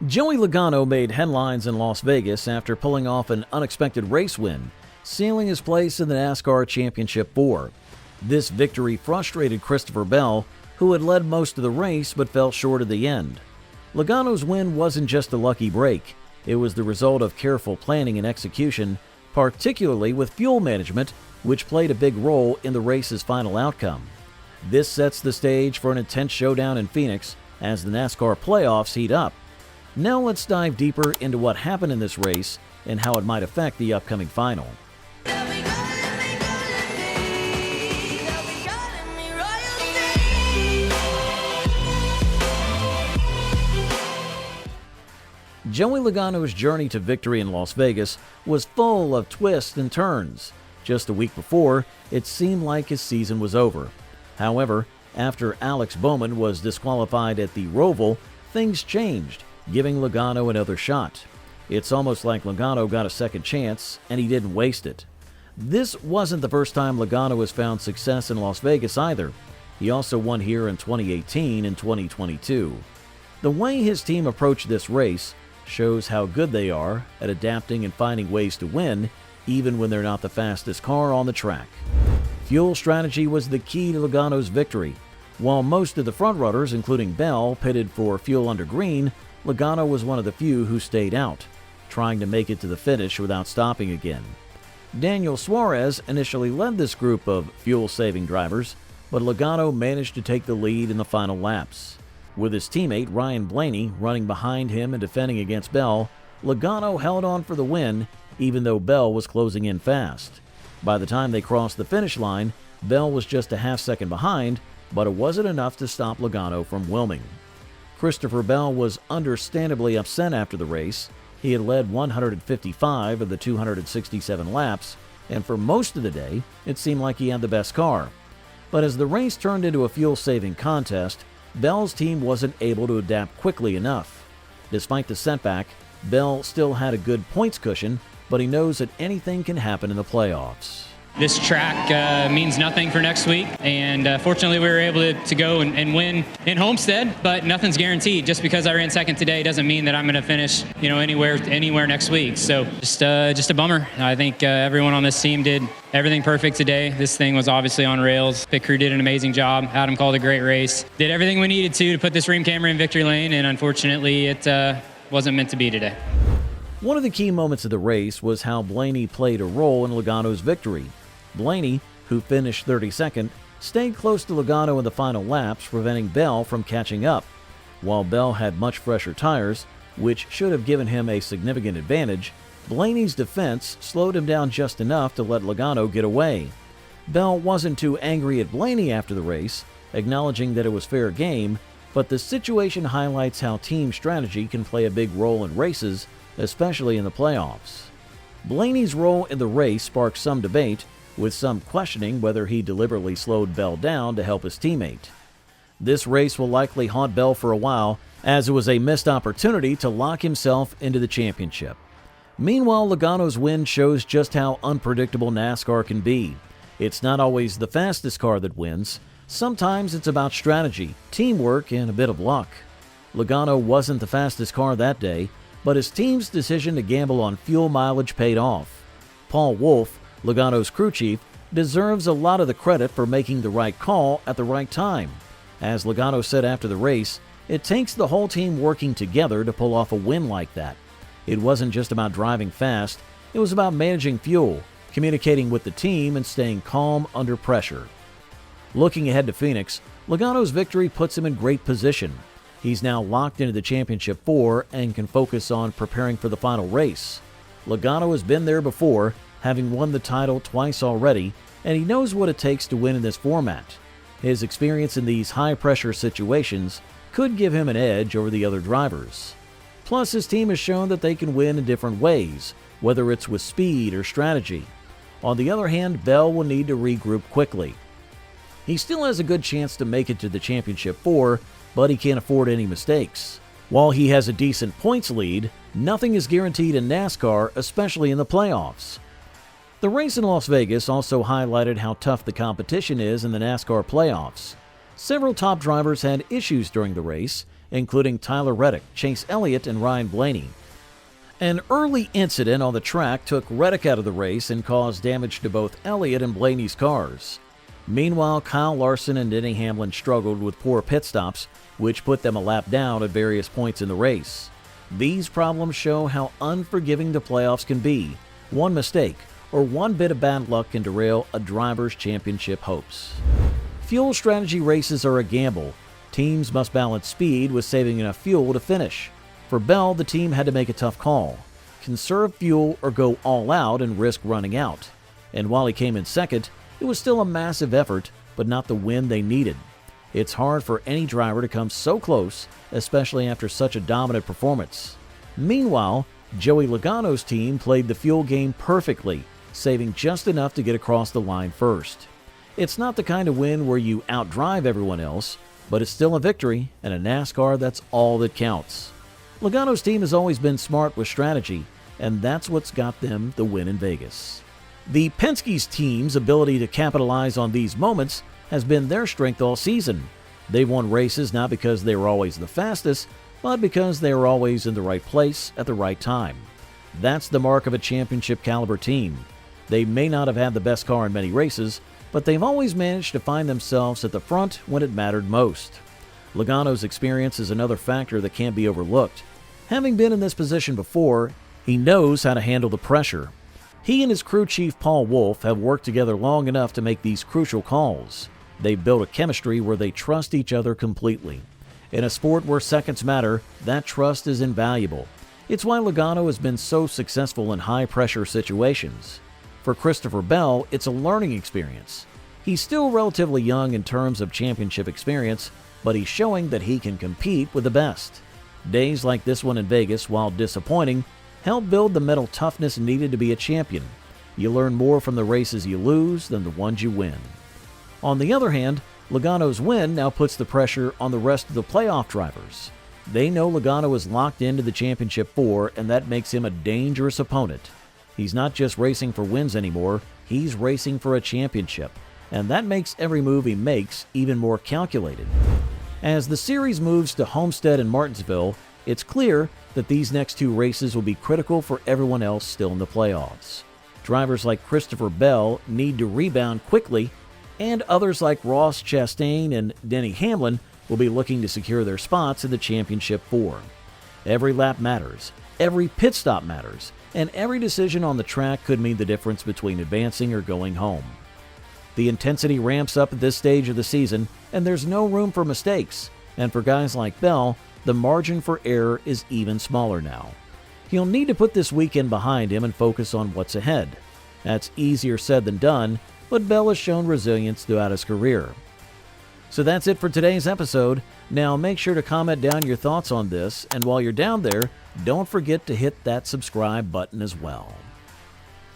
Joey Logano made headlines in Las Vegas after pulling off an unexpected race win, sealing his place in the NASCAR Championship Four. This victory frustrated Christopher Bell, who had led most of the race but fell short at the end. Logano's win wasn't just a lucky break. It was the result of careful planning and execution, particularly with fuel management, which played a big role in the race's final outcome. This sets the stage for an intense showdown in Phoenix as the NASCAR playoffs heat up. Now let's dive deeper into what happened in this race and how it might affect the upcoming final. Joey Logano's journey to victory in Las Vegas was full of twists and turns. Just a week before, it seemed like his season was over. However, after Alex Bowman was disqualified at the Roval, things changed, giving Logano another shot. It's almost like Logano got a second chance, and he didn't waste it. This wasn't the first time Logano has found success in Las Vegas either. He also won here in 2018 and 2022. The way his team approached this race shows how good they are at adapting and finding ways to win, even when they're not the fastest car on the track. Fuel strategy was the key to Logano's victory. While most of the frontrunners, including Bell, pitted for fuel under green, Logano was one of the few who stayed out, trying to make it to the finish without stopping again. Daniel Suarez initially led this group of fuel-saving drivers, but Logano managed to take the lead in the final laps. With his teammate Ryan Blaney running behind him and defending against Bell, Logano held on for the win, even though Bell was closing in fast. By the time they crossed the finish line, Bell was just a half second behind, but it wasn't enough to stop Logano from wilming. Christopher Bell was understandably upset after the race. He had led 155 of the 267 laps, and for most of the day, it seemed like he had the best car. But as the race turned into a fuel-saving contest, Bell's team wasn't able to adapt quickly enough. Despite the setback, Bell still had a good points cushion, but he knows that anything can happen in the playoffs. This track means nothing for next week, and fortunately we were able to go and win in Homestead, but nothing's guaranteed. Just because I ran second today doesn't mean that I'm going to finish, anywhere next week. So just a bummer. I think everyone on this team did everything perfect today. This thing was obviously on rails. Pit crew did an amazing job. Adam called a great race. Did everything we needed to put this ream camera in victory lane, and unfortunately it wasn't meant to be today. One of the key moments of the race was how Blaney played a role in Logano's victory. Blaney, who finished 32nd, stayed close to Logano in the final laps, preventing Bell from catching up. While Bell had much fresher tires, which should have given him a significant advantage, Blaney's defense slowed him down just enough to let Logano get away. Bell wasn't too angry at Blaney after the race, acknowledging that it was fair game, but the situation highlights how team strategy can play a big role in races, especially in the playoffs. Blaney's role in the race sparked some debate, with some questioning whether he deliberately slowed Bell down to help his teammate. This race will likely haunt Bell for a while, as it was a missed opportunity to lock himself into the championship. Meanwhile, Logano's win shows just how unpredictable NASCAR can be. It's not always the fastest car that wins. Sometimes it's about strategy, teamwork, and a bit of luck. Logano wasn't the fastest car that day, but his team's decision to gamble on fuel mileage paid off. Paul Wolfe, Logano's crew chief, deserves a lot of the credit for making the right call at the right time. As Logano said after the race, it takes the whole team working together to pull off a win like that. It wasn't just about driving fast, it was about managing fuel, communicating with the team, and staying calm under pressure. Looking ahead to Phoenix, Logano's victory puts him in great position. He's now locked into the Championship Four and can focus on preparing for the final race. Logano has been there before, having won the title twice already, and he knows what it takes to win in this format. His experience in these high-pressure situations could give him an edge over the other drivers. Plus, his team has shown that they can win in different ways, whether it's with speed or strategy. On the other hand, Bell will need to regroup quickly. He still has a good chance to make it to the Championship Four, but he can't afford any mistakes. While he has a decent points lead, nothing is guaranteed in NASCAR, especially in the playoffs. The race in Las Vegas also highlighted how tough the competition is in the NASCAR playoffs. Several top drivers had issues during the race, including Tyler Reddick, Chase Elliott, and Ryan Blaney. An early incident on the track took Reddick out of the race and caused damage to both Elliott and Blaney's cars. Meanwhile, Kyle Larson and Denny Hamlin struggled with poor pit stops, which put them a lap down at various points in the race. These problems show how unforgiving the playoffs can be. One mistake or one bit of bad luck can derail a driver's championship hopes. Fuel strategy races are a gamble. Teams must balance speed with saving enough fuel to finish. For Bell, the team had to make a tough call: conserve fuel or go all out and risk running out. And while he came in second, it was still a massive effort, but not the win they needed. It's hard for any driver to come so close, especially after such a dominant performance. Meanwhile, Joey Logano's team played the fuel game perfectly, saving just enough to get across the line first. It's not the kind of win where you outdrive everyone else, but it's still a victory, and in NASCAR, that's all that counts. Logano's team has always been smart with strategy, and that's what's got them the win in Vegas. The Penske's team's ability to capitalize on these moments has been their strength all season. They've won races not because they were always the fastest, but because they were always in the right place at the right time. That's the mark of a championship caliber team. They may not have had the best car in many races, but they've always managed to find themselves at the front when it mattered most. Logano's experience is another factor that can't be overlooked. Having been in this position before, he knows how to handle the pressure. He and his crew chief Paul Wolfe have worked together long enough to make these crucial calls. They've built a chemistry where they trust each other completely. In a sport where seconds matter, that trust is invaluable. It's why Logano has been so successful in high-pressure situations. For Christopher Bell, it's a learning experience. He's still relatively young in terms of championship experience, but he's showing that he can compete with the best. Days like this one in Vegas, while disappointing, help build the mental toughness needed to be a champion. You learn more from the races you lose than the ones you win. On the other hand, Logano's win now puts the pressure on the rest of the playoff drivers. They know Logano is locked into the Championship Four, and that makes him a dangerous opponent. He's not just racing for wins anymore, he's racing for a championship, and that makes every move he makes even more calculated. As the series moves to Homestead and Martinsville, it's clear that these next two races will be critical for everyone else still in the playoffs. Drivers like Christopher Bell need to rebound quickly, and others like Ross Chastain and Denny Hamlin will be looking to secure their spots in the Championship Four. Every lap matters, every pit stop matters, and every decision on the track could mean the difference between advancing or going home. The intensity ramps up at this stage of the season, and there's no room for mistakes, and for guys like Bell, the margin for error is even smaller now. He'll need to put this weekend behind him and focus on what's ahead. That's easier said than done, but Bell has shown resilience throughout his career. So that's it for today's episode. Now make sure to comment down your thoughts on this, and while you're down there, don't forget to hit that subscribe button as well.